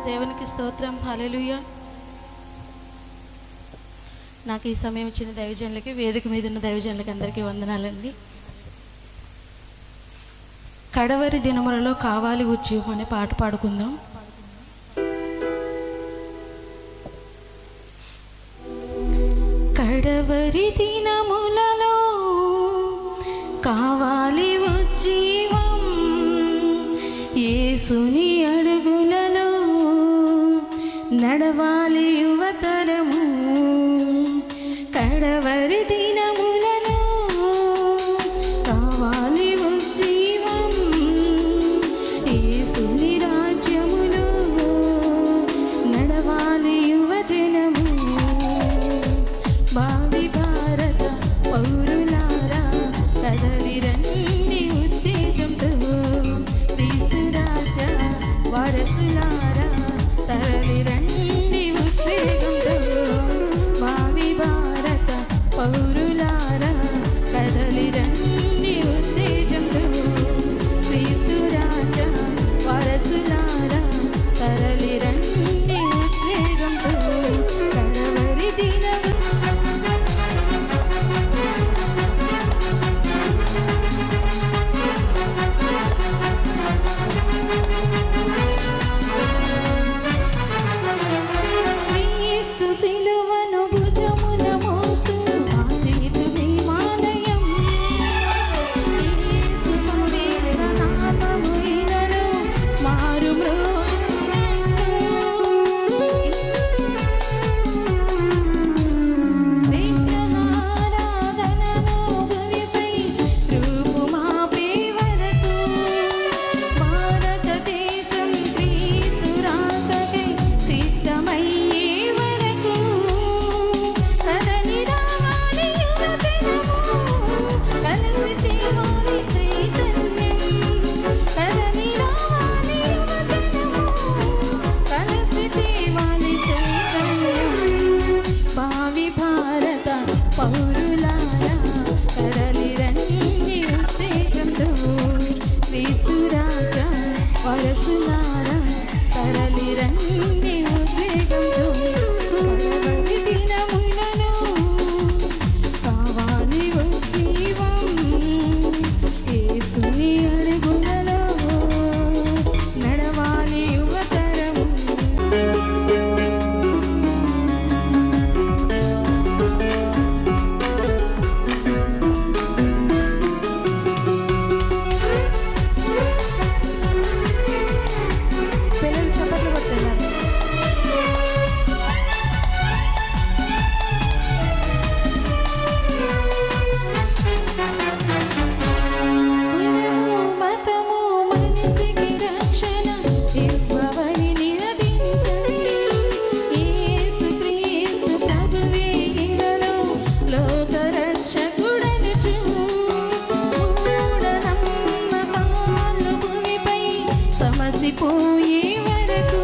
దేవునికి స్తోత్రం. హల్లెలూయా. నాకు ఈ సమయం ఇచ్చిన దైవజనులకి, వేదిక మీద ఉన్న దైవజనులకి అందరికీ వందనాలండి. కడవరి దినములలో కావాలి వచ్చి అనే పాట పాడుకుందాం. కడవరి దినములలో కావాలి ఉజ్జీవం, యేసుని అడుగులలో నడవాలి యువతరము. కడవరి దినములలో కావాలి ఉజ్జీవం, యేసుని రాజ్యములో నడవాలి యువజనము. భావి భారత పౌరులారా కదలి రండి ఉత్తేజంతో, క్రీస్తు రాజా వారసులారా తరలి రండి ఉద్వేగంతో. భావి భారత పౌరులారా కదలి రండి ఉత్తేజంతో, క్రీస్తు రాజా వారసులారా తరలి రండి ఉద్వేగంతో. కడవరి దినము సిలువను భుజమున మోస్తూ ఆశీతు దేవాలయం, యేసు పవిత్ర నామము ఇనను మారు విగ్రహారాధనను భూమిపై రూపుమాపే వరకు, భారతదేశం క్రీస్తు రాకకై సిద్ధమయ్యే వరకు కదలి రావాలి యువజనము, కలిసి తేవాలి చైతన్యం. కదలి రావాలి యువజనము, కలిసి తేవాలి చైతన్యం. భావి భారత పౌరులారా కదలి రండి ఉత్తేజంతో, క్రీస్తు రాజా వారసులారా తరలి రండి ఉద్వేగంతో. కడవరి దినములలో కావాలి ఉజ్జీవం, యేసుని అడుగులలో నడవాలి యువతరము. పిల్లలు చప్పట్లు కొడుతున్నారు. కులము మతము మనిషికి రక్షణ ఇవ్వవని నినదించండి. యేసు క్రీస్తు ప్రభువే ఇలలో లోక రక్షకుడనుచు. మూఢనమ్మకాలు భూమిపై సమసిపోయే వరకు